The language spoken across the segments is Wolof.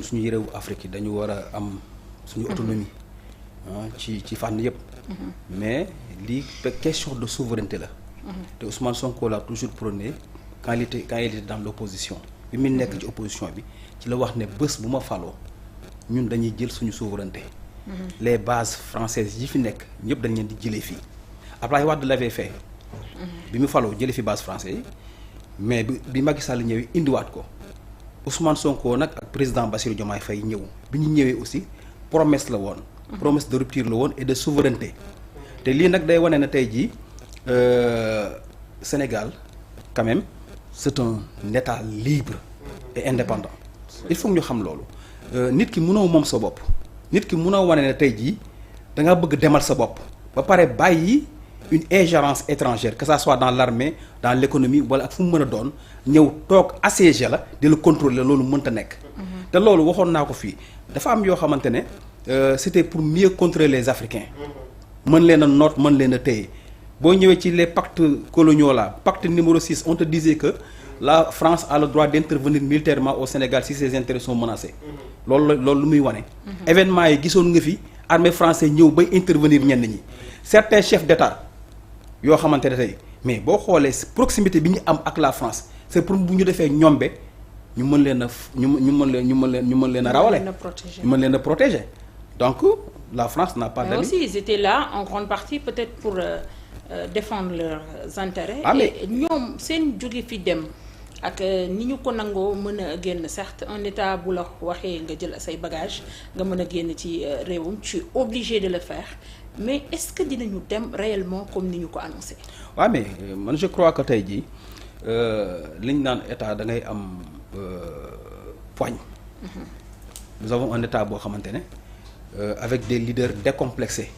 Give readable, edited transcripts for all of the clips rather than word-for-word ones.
suñu réewu Afrique yi dañu war a am suñu autonomie ci fànn yëpp. mais lii question de souveraineté la. te Ousmane Sonko l'a toujours prôné quand il était dans l'opposition bi mu nekk ci opposition bi ci la wax ne bés bu ma faloo ñun dañuy jël suñu souveraineté. les bases françaises yi fi nekk ñëpp dañ leen di jëlee fii Abdoulaye Wade l'avait fait. bi mu faloo jëlee fi base français yi mais bi Macky Sall ñëwee indiwaat ko. Ousmane Sonko nag ak président Bassirou Diomaye Faye ñëw bi ñu ñëwee aussi promesse la woon. promesse de rupture la woon et de souveraineté. te lii nag day wane na tey jii Sénégal quand même c'est un état libre et indépendant. il faut ñu xam loolu nit ki mënoo moom sa bopp nit ki mënoo wane ne tey jii da nga bëgg demal sa bopp ba pare bàyyi une ingérence étrangère que ça soit dans l'armée dans l'économie wala ak fu mu mën a doon ñëw toog assiégé la di la contrôler loolu mënta nekk. te loolu waxoon naa ko fii dafa am yoo xamante ne c'était pour mieux contrôler les Africains. mën leen a noot mën leen a téye boo ñëwee ci les pactes coloniaux là pacte numéro 6 on te disait que la France a le droit d'intervenir militairement au Sénégal si ses intérêts sont menacés. loolu lu muy wane. événement yi gisoon nga fi armée française ñëw bay intervenir ñenn ñi certains chefs d'État. yoo xamante ne tey mais boo xoolee proximité bi ñu am ak la France c'est pour bu ñu defee ñombe ñu mën leen a ñu mën leen a rawale ñu mën leen a protéger donc la France n'a pas d'amis. Mais aussi ils étaient là en grande partie peut-être pour défendre leurs intérêts. mais ñoom seen jóge fi dem ak ni ñu ko nangoo mën a génn certes un état bu la waxee nga jël say bagages nga mën a génn ci réewum tu es obligé de le faire. mais est-ce que dinañu dem réellement comme ni ñu ko annoncé. waaw mais man je crois que tey jii li ñu naan état da ngay am poigne. nous avons un état boo xamante ne avec des leaders décomplexés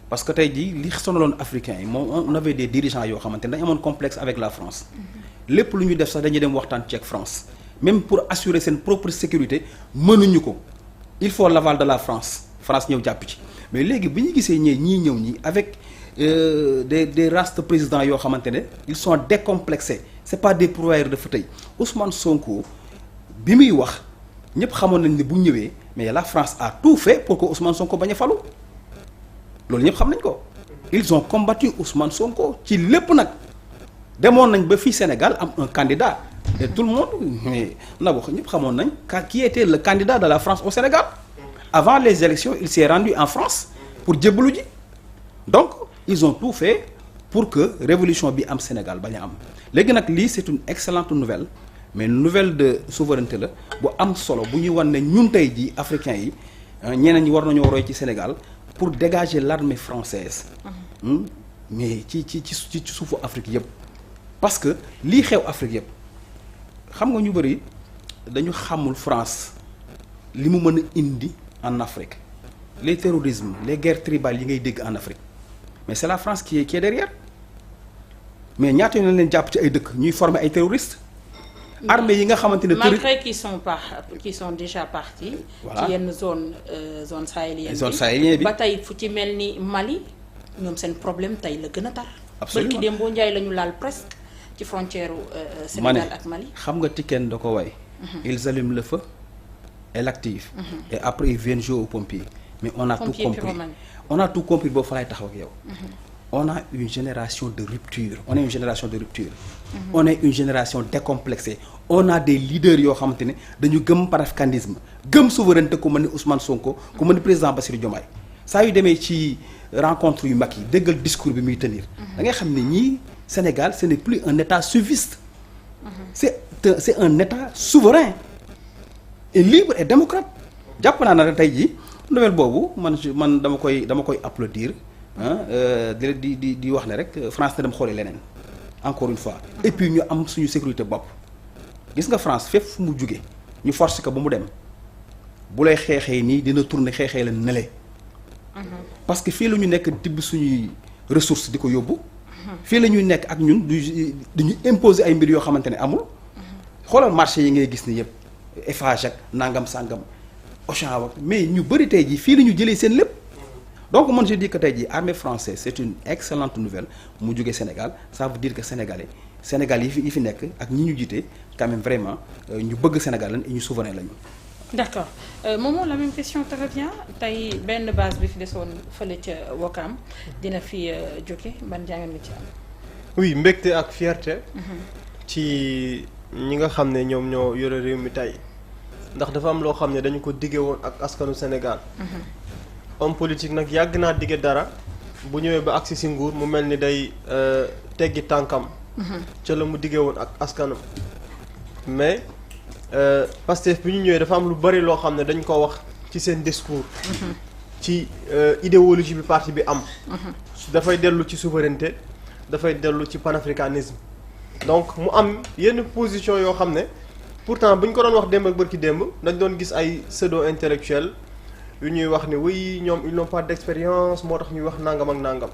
parce que tey jii li sonaloon africains yi moom on avait des dirigeants yoo xamante ne dañu amoon complexe avec la France. lépp lu ñu def sax dañuy dem waxtaan ci ak France même pour assurer seen propre sécurité mënuñu ko il faut l'aval de la France ñëw jàpp ci. mais léegi bi ñu gisee ñii ñëw ñi avec des races de présidents yoo xamante ne ils sont décomplexés c'est pas des pourvoyeurs de fauteuil Ousmane Sonko bi muy wax ñëpp xamoon nañ ne bu ñëwee mais la France a tout fait pour que Ousmane Sonko bañ a falu loolu ñëpp xam nañ ko. ils ont combattu Ousmane Sonko ci lépp nag demoon nañ ba fii Sénégal am un candidat et tout le monde mais na wax ñëpp xamoon nañ qui était le candidat de la France au Sénégal. avant les élections il s'est rendu en France pour jébbalu ji donc ils ont tout fait pour que révolution bi am Sénégal bañ a am léegi nag lii c'est une excellente nouvelle mais nouvelle de souveraineté la bu am solo bu ñuy wan ne ñun tey ji africains yi ñeneen ñi war nañoo roy ci Sénégal pour dégager l'armée française mais ci suufu Afrique yëpp parce que lii xew Afrique yëpp xam nga ñu bari dañu xamul France li mu mën a indi en Afrique les terrorismes les guerres tribales yi ngay dégg en Afrique mais c'est la France qui est derrière mais ñaata ñu leen jàpp ci ay dëkk ñuy former ay terroristes. armée yi nga xamante ne. malgré qu'ils sont déjà partis. voilà ci yenn zone sahélienne bi zone sahélienne bi ba tey fu ci mel ni Mali ñoom seen problème tey la gën a tar. absolument bërki Dembo Ndiaye la ñu laal presque ci frontière Sénégal ak Mali. xam nga Tiken da ko way. ils allument le feu. elle active. et après ils viennent jouer aux pompiers. mais on a tout compris boobu fa lay taxaw ak yow. on a une génération de rupture. on est une génération décomplexée. on a des leaders yoo xamante ne dañu gëm panafricanisme gëm souveraineté ku mel ni Ousmane Sonko ku mel ni président Bassirou Diomaye saa yu demee ci rencontre yu mag yi déggal discours bi muy tenir. da ngay xam ne ñii Sénégal ce n'est plus un état suiviste. c'est un état souverain. et libre et démocrate jàpp naa ne tey jii nouvelle boobu man dama koy applaudir di wax ne rek France na dem xooli leneen encore une fois et puis ñu am suñu sécurité bopp gis nga France fépp fu mu jóge ñu force ko ba mu dem bu lay xeexee nii dina tourner xeexee la nële parce que fii la ñu nekk tibb suñuy ressources di ko yóbbu fii la ñuy nekk ak ñun duñu imposer ay mbir yoo xamante ne amul xoolal marché yi ngay gis ni yëpp Eiffage ak nangam sangam Auchan ak mais ñu bëri tey jii fii la ñu jëlee seen lépp donc man je dis que tey jii armée française c'est une excellente nouvelle mu jógee Sénégal ça veut dire que Sénégal yi fi nekk ak ñi ñu jiite quand même vraiment ñu bëgg Sénégal lañ et ñu souverain lañu. d'accord Momo, la même question te revient tey benn base bi fi desoon fële ca Ouakam dina fi jóge ban jàngat nga ci am. oui mbégte ak fierté. ci ñi nga xam ne ñoom ñoo yore réew mi tey ndax dafa am loo xam ne dañu ko dige woon ak askanu Sénégal. homme politique nag yàgg naa dige dara bu ñëwee ba agsi si nguur mu mel ni day teggi tànkam. ca la mu dige woon ak askanam mais. Pastef bi ñu ñëwee dafa am lu bari loo xam ne dañ ko wax ci seen discours. ci idéologie bi parti bi am. dafay dellu ci souveraineté dafay dellu ci panafricanisme donc mu am yenn position yoo xam ne pourtant bu ñu ko doon wax démb ak bërki démb dañ doon gis ay pseudo intellectuels yu ñuy wax ne oui ñoom ils n'ont pas d'expérience moo tax ñuy wax nangam ak nangam.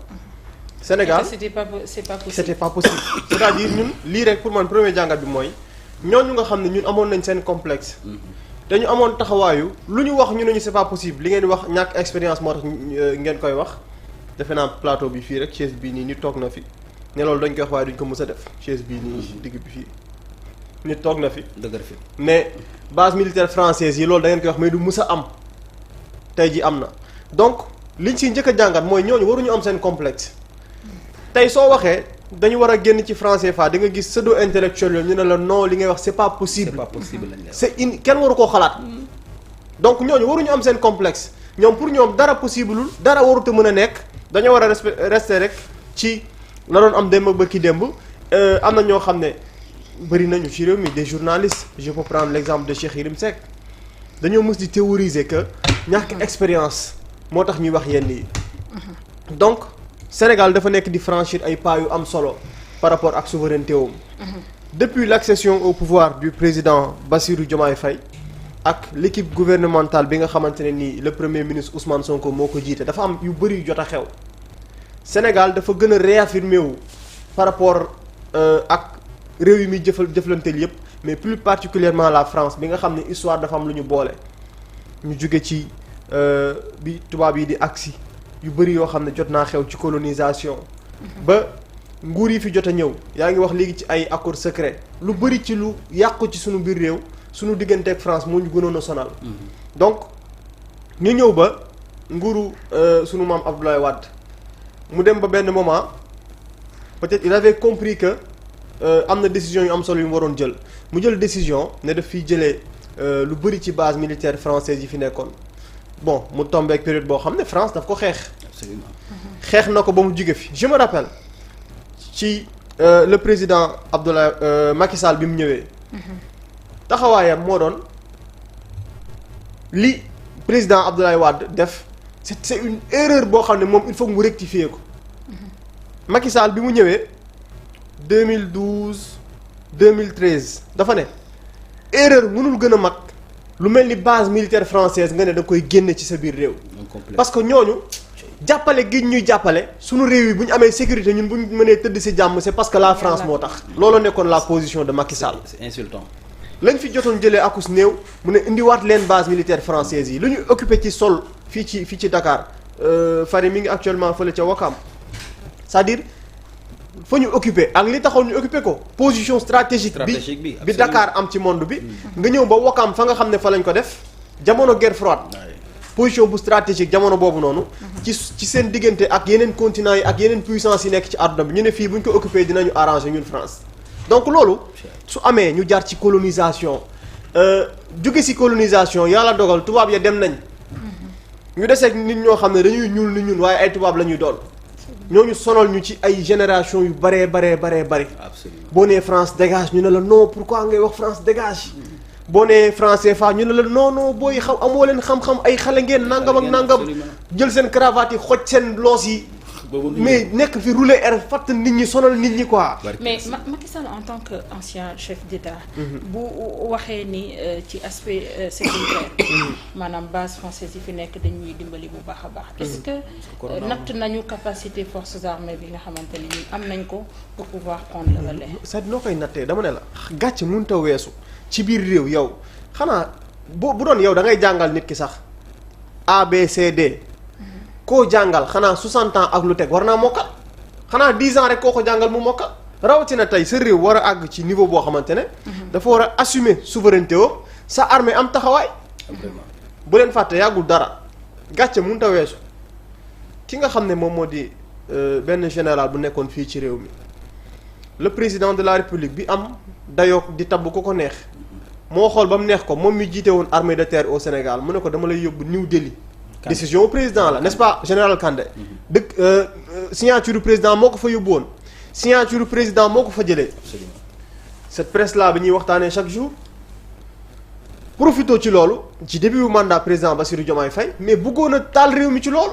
Sénégal c'est pas possible. c'était pas possible c'est-à-dire ñun lii rek pour man premier jàngat bi mooy. ñooñu nga xam ne ñun amoon nañ seen complexe. dañu amoon taxawaayu lu ñu wax ñu ne ñu c'est pas possible li ngeen di wax ñàkk expérience moo tax ngeen koy wax defe naa plateau bi fii rek chaise bii nii nit toog na fi ne loolu dañ koy wax waaye duñ ko mës a def chaise bii nii digg bi fii nit toog na fi. dëgër fi mais base militaire française yi loolu da ngeen koy wax mais du mës a am tey ji am na donc liñ si njëkk a jàngat mooy ñooñu waruñu am seen complexe tey soo waxee. dañu war a génn ci franc CFA di nga gis pseudo intellectuel yooyu ñu ne la non li ngay wax c'est pas possible. c'est pas possible lañ lay wax. c'est kenn waru koo xalaat. donc ñooñu waruñu am seen complexe ñoom pour ñoom dara possibleul dara warut a mën a nekk dañoo war a rester rek ci la doon am démb ba ki démb am na ñoo xam ne bëri nañu ci réew mi des journalistes je peux prendre l'exemple de Cheikh Yérim Seck dañoo mës di théoriser que ñàkk expérience moo tax ñuy wax yenn yi donc. Sénégal dafa nekk di franchir ay pas yu am solo par rapport ak souveraineté wam depuis l'accession au pouvoir du président Bassirou Diomaye Faye ak l'équipe gouvernementale bi nga xamante ne nii le premier ministre Ousmane Sonko moo ko jiite dafa am yu bëri yu jot a xew Sénégal dafa gën a réaffirmer wu par rapport ak réew yi muy jëflanteel yépp mais plus particulièrement la France bi nga xam ne histoire dafa am lu ñu boole ñu jóge ci bi tubaab yi di agsi yu bëri yoo xam ne jot naa xew ci colonisation ba nguur yi fi jot a ñëw yaa ngi wax léegi ci ay accords secrets lu bëri ci lu yàqu ci sunu biir réew sunu diggante ak France moo ñu gënoon a sonal donc ñu ñëw ba nguuru sunu maam Abdoulaye Wade mu dem ba benn moment peut-être il avait compris que am na décision yu am solo yu mu waroon jël mu jël décision ne daf fiy jëlee lu bëri ci base militaire française yi fi nekkoon bon mu tombé ak période boo xam ne France daf ko xeex. absolument xeex na ko ba mu jóge fi je me rappelle ci le président Abdoulaye Macky Sall bi mu ñëwee. taxawaayam moo doon li président Abdoulaye Wade def c'est une erreur boo xam ne moom il faut mu rectifier ko. Macky Sall bi mu ñëwee 2012 2013 dafa ne erreur mënul gën a mag. lu mel ni base militaire française nga ne da koy génne ci sa biir réew. parce que ñooñu jàppale gi ñuy jàppale sunu réew yi bu ñu amee sécurité ñun bu ñu mënee tëdd ci jàmm c'est parce que la France moo tax. loolu nekkoon la position de Macky Sall. c'est insultant. lañ fi jotoon jëlee akus néew mu ne indiwaat leen base militaire française yi lu ñu occupé ci sol fii ci Dakar Fary mi ngi actuellement fële ca Ouakam c'est-à-dire fa ñu occupé ak li taxoon ñu occupé ko position stratégique bi Dakar am ci monde bi nga ñëw ba Ouakam fa nga xam ne fa lañ ko def jamono guerre froide position bu stratégique jamono boobu noonu ci seen diggante ak yeneen continents yi ak yeneen puissance yi nekk ci àdduna bi ñu ne fii bu ñu ko occupé dinañu arranger ñun France donc loolu su amee ñu jaar ci colonisation jóge ci colonisation yàlla dogal tubaab ya dem nañ ñu deseeg nit ñoo xam ne dañuy ñuul ni ñun waaye ay tubaab la ñuy doon ñooñu sonal ñu ci ay génération yu bari boo nee France dégage ñu ne la non pourquoi ngay wax France dégage boo nee France CFA ñu ne la non booy xam amoo leen xam-xam ay xale ngeen nangam ak nangam jël seen cravate yi xoj seen loos yi mais nekk fi rouler air fatt nit ñi sonal nit ñi quoi. mais Macky Sall en tant que ancien chef d'État. bu waxee ni ci aspect sécuritaire. maanaam base française yi fi nekk dañuy dimbali bu baax a baax. est-ce que natt nañu capacité forces armées bi nga xamante ni ñun am nañ ko pour pouvoir prendre le relais. c'est noo koy nattee dama ne la gàcce mënut a weesu ci biir réew yow xanaa bu doon yow da ngay jàngal nit ki sax ABCD. koo jàngal xanaa 60 ans ak lu teg war naa mokkal xanaa 10 ans rek koo ko jàngal mu mokkal rawatina tey sa réew war a àgg ci niveau boo xamante ne. dafa war a assumer souveraineté woo sa armée am taxawaay. bu leen fàtte yàggul dara gàcce mënut a weesu ki nga xam ne moom moo di benn général bu nekkoon fii ci réew mi le président de la république bi am dayoog di tabb ko neex moo xool ba mu neex ko moom mi jiite woon armée de terre au Sénégal mu ne ko dama lay yóbbu New Delhi. décision au président la n'est-ce pas général Kandé. dëkk signature président moo ko fa yóbbu woon signature président moo ko fa jëlee. cette presse là bi ñuy waxtaanee chaque jour. profito ci loolu ci début bu mandat président Bassirou Diomaye Faye mais bëggoon a taal réew mi ci loolu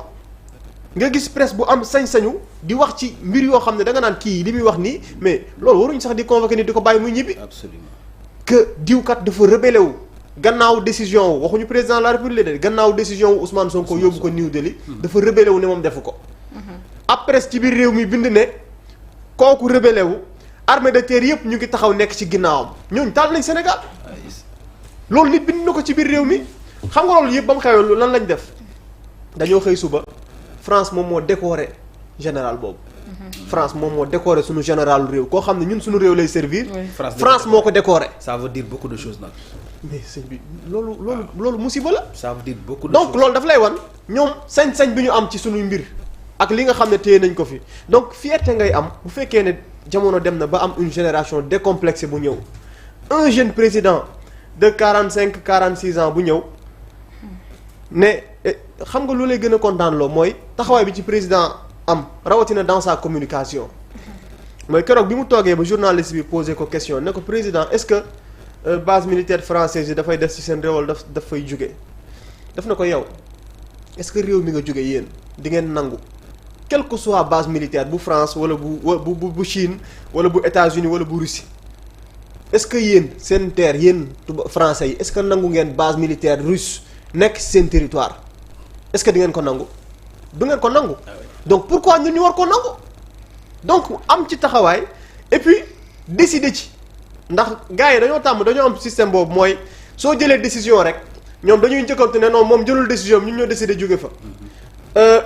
nga gis presse bu am sañ-sañu di wax ci mbir yoo xam ne da nga naan kii li muy wax nii mais loolu waruñ sax di convoquer ni di ko bàyyi muy ñibbi. absolument que diwkat dafa rebellé wu gannaaw décision wu waxuñu président de la république de gannaaw décision wu Ousmane Sonko yóbbu ko New Delhi dafa rebellé wu ne moom defu ko. ab presse ci biir réew mi bind ne kooku rebellé wu armée de terre yëpp ñu ngi taxaw nekk ci ginnaawam ñooñu taal nañ Sénégal. loolu nit bind na ko ci biir réew mi xam nga loolu yëpp ba mu xewee lan lañ def dañoo xëy suba France moom moo décoré général boobu. France moom moo décoré suñu général réew koo xam ne ñun suñu réew lay servir. France moo ko décoré. ça veut dire beaucoup de choses nag. mais sëñ bi loolu musiba la. ça veut dire beaucoup de donc choses. loolu daf lay wan ñoom sañ-sañ bi ñu am ci suñuy mbir ak li nga xam ne téye nañ ko fi donc fierté ngay am bu fekkee ne jamono dem na ba am une génération décomplexée bu ñëw un jeune président. de 45 46 ans bu ñëw ne xam nga lu lay gën a kontaan loo mooy taxawaay bi ci président am rawatina dans sa communication mooy keroog bi mu toogee ba journaliste bi posé ko question ne ko président est-ce que base militaire française yi dafay def ci seen réewal daf fay jóge daf na ko yow est-ce que réew mi nga jóge yéen di ngeen nangu quelle que soit base militaire bu France wala bu Chine wala bu États-Unis wala bu Russie est-ce que yéen seen terre yéen français yi est-ce que nangu ngeen base militaire russe nekk seen territoire est-ce que di ngeen ko nangu du ngeen ko nangu donc pourquoi ñun ñu war ko nangu donc am ci taxawaay et puis décider ci ndax gars yi dañoo am système boobu mooy soo jëlee décision rek ñoom dañuy njëkkante ne non moom jëlul décision ñun ñoo décider jóge fa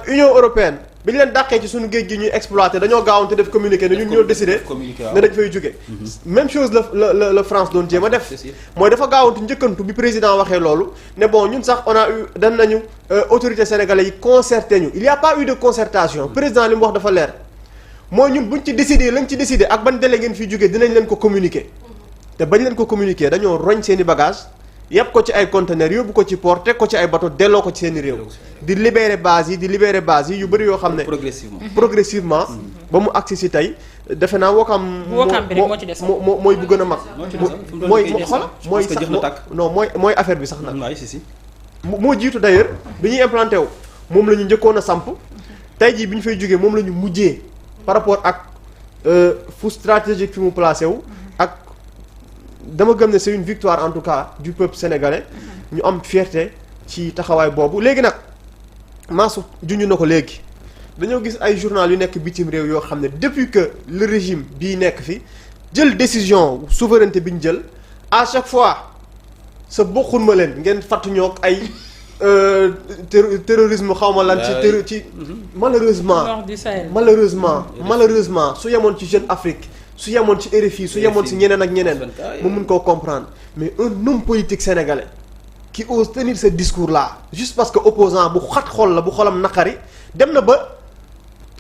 Union européenne bi ñu leen dàqee ci suñu géej gi ñuy exploité dañoo gaawante def communiqué ne ñun ñoo décidé ne dañ fay jóge même chose la France doon jéem a def mooy dafa gaawante njëkkantu bi président waxee loolu ne bon ñun sax on a eu dan nañu autorité sénégalais yi concerté ñu il y a pas eu de concertation président li mu wax dafa leer mooy ñun buñ ci décidé lañ ci décidé ak ban délai ngeen fiy jógee dinañ leen ko communiqué te bañ leen ko communiqué dañoo roñ seen i bagage yëpp ko ci ay conteneurs yóbbu ko ci port teg ko ci ay bateau delloo ko ci seen i réew di libérer base yi yu bëri yoo xam ne progressivement ba mu agsi si tey defe naa Wokam mooy bu gën a mag mooy xola mooy sax non mooy affaire bi sax nag moo jiitu d'ailleurs bi ñuy implanté wu moom la ñu njëkkoon a samp tey jii bi ñu fay jógee moom la ñu mujjee par rapport ak fu stratégique fi mu placé wu ak dama gëm ne c'est une victoire en tout cas du peuple sénégalais ñu am fierté ci taxawaay boobu léegi nag maasu junj na ko léegi dañoo gis ay journal yu nekk bitim réew yoo xam ne depuis que le régime bii nekk fi jël décision souveraineté bi ñu jël à chaque fois sa bokkun ma leen ngeen fàttu ñoog ay terrorisme xaw ma lan ci malheureusement su yemoon ci Jeune Afrique su yemoon ci RFI su yemoon ci ñeneen ak ñeneen mu mun koo comprendre mais un homme politique sénégalais qui ose tenir ce discours là juste parce que opposant bu xat xol la bu xolam naqari dem na ba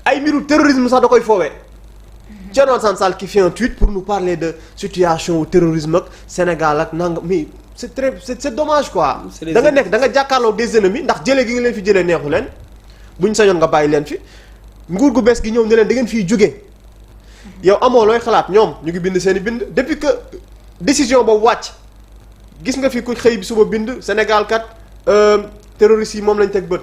ay mbiru terrorisme sax da koy foowee Thierno Alassane Sall qui fait un tweet pour nous parler de situation terrorisme ak Sénégal ak nangam mais c'est dommage quoi da nga nekk da nga jàkkaarloo des ennemis ndax jëlee gi nga leen fi jëlee neexu leen buñ sañoon nga bàyyi leen fi nguur gu bees gi ñëw ne leen da ngeen fiy jógee yow amoo looy xalaat ñoom ñu ngi bind seen i bind depuis que décision boobu wàcc gis nga fi ku xëy bi suba bind Sénégal kat terroristes yi moom lañ teg bët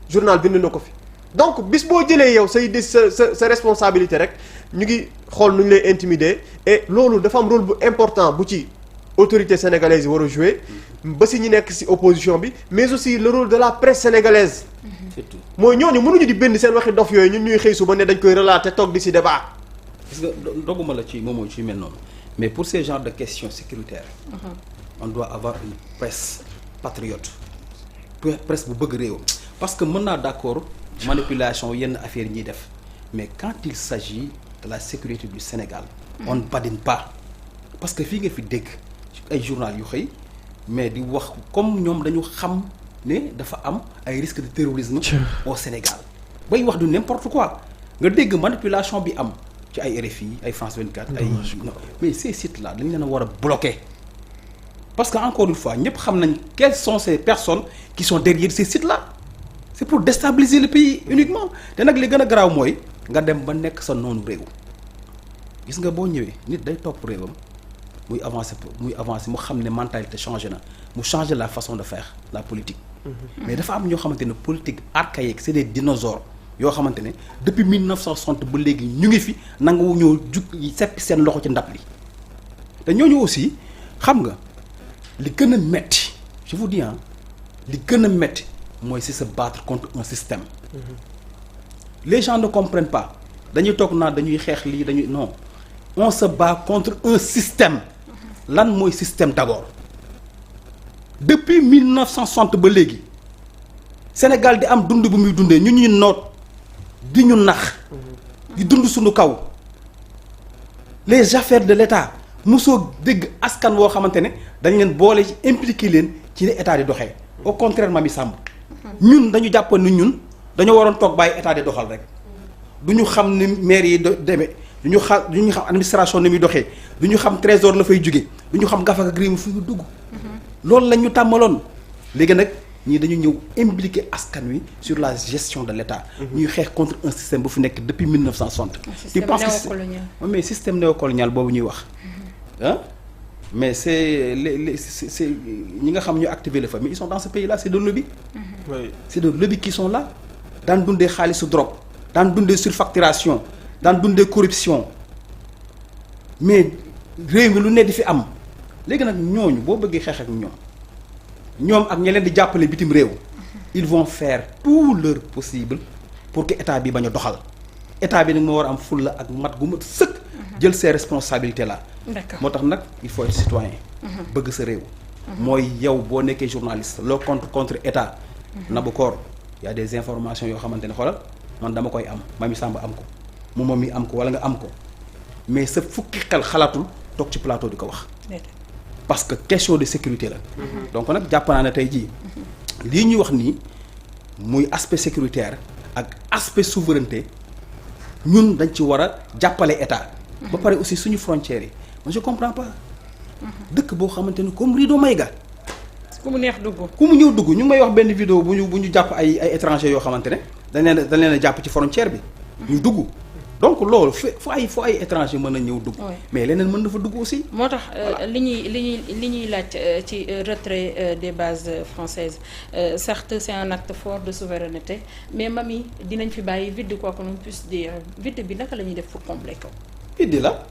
journal bind na ko fi donc bis boo jëlee yow sa responsabilité rek ñu ngi xool nu ñu lay intimider et loolu dafa am rôle bu important bu ci autorité sénégalaise yi war a jouer ba si ñi nekk si opposition bi mais aussi le rôle de la presse sénégalaise mooy ñooñu mënuñu di bind seen waxi dof yooyu ñun ñuy xëy suba ne dañ koy relater toog di si débat. parce que doguma la ci moomoo ci mel noonu mais pour ces genres de questions sécuritaires on doit avoir une presse patriote presse bu bëgg réew parce que mën naa d'accord manipulation yenn affaires yi ñuy def mais quand il s'agit de la sécurité du Sénégal on ne badine pas parce que fii nga fi dégg ay journal yu xëy mais di wax comme ñoom dañu xam ne dafa am ay risques de terrorisme au Sénégal bay wax du n'importe quoi nga dégg manipulation bi am ci ay RFI ay France 24 ay mais ces sites là dañ leen a war a bloquer parce que encore une fois ñëpp xam nañ quelles sont ces personnes qui sont derrière ces sites là c'est pour déstabiliser le pays uniquement te nag li gën a garaaw mooy nga dem ba nekk sa noonu réew gis nga boo ñëwee nit day topp réewam muy avancer mu xam ne mentalité changé na mu changer la façon de faire la politique mais dafa am ñoo xamante ne politique archaïque c'est des dinosaures yoo xamante ne depuis 1960 ba léegi ñu ngi fi nangu ñoo jug seppi seen loxo ci ndab li te ñooñu aussi xam nga li gën a metti je vous dis li gën a metti mooy c'est se battre contre un système les gens ne comprennent pas dañuy toog naa dañuy xeex lii dañuy non on se bat contre un système lan mooy système d'abord depuis 1960 ba léegi Sénégal di am dund bu muy dundee ñu ñuy noot di ñu nax di dund suñu kaw les affaires de l'État mosoo dégg askan woo xamante ne dañ leen boole ci impliqué leen ci ne état di doxee au contraire Mamy Samb ñun dañu jàpp ni ñun dañoo waroon toog bàyyi état di doxal rek du ñu xam ni maire yi demee du ñu xam administration ni muy doxee du ñu xam trésor la fay jóge du ñu xam gafa ak réew mi fu ñu dugg loolu lañ ñu tàmmaloon léegi nag ñii dañu ñëw impliqué askan wi sur la gestion de l'État ñuy xeex contre un système bu fi nekk depuis 1960 tu penses que mais système néocolonial boobu ñuy wax mais c'est c'est ñi nga xam ñu activer les femmes mais ils sont dans ce pays là c'est des lobbies c'est des lobbies qui sont là daan dundee xaalisu drogue daan dundee surfacturation daan dundee corruption mais réew mi lu ne di fi am léegi nag ñooñu boo bëggee xeex ak ñoom ak ñi leen di jàppale bitim réew ils vont faire tout leur possible pour que état bi bañ a doxal état bi nag moo war a am fulla ak mat gu mat sëkk jël ces responsabilités là moo tax nag il faut être citoyen bëgg sa réew mooy yow boo nekkee journaliste loo contre état nabu koor y a des informations yoo xamante ne xoolal man dama koy am Mamy Samb am ko moom mi am ko wala nga am ko mais sa fukki xel xalaatul toog ci plateau di ko wax parce que question de sécurité la donc nag jàpp naa ne tey jii lii ñuy wax nii muy aspect sécuritaire ak aspect souveraineté ñun dañ ci war a jàppale état ba pare aussi suñu frontières yi man je comprends pas dëkk boo xamante ni comme Rideau Maïga ku mu neex dugg ku mu ñëw dugg ñu ngi may wax benn vidéo bu ñu jàpp ay étrangers yoo xamante ne dañ leen a jàpp ci frontière bi ñu dugg donc loolu fu ay étranger mën a ñëw dugg mais leneen mën na fa dugg aussi moo tax li ñuy laaj ci retrait des bases françaises certes c'est un acte fort de souveraineté mais Mamy dinañ fi bàyyi vide quoi que l'on puisse dire vide bi naka la ñuy def pour combler ko vide la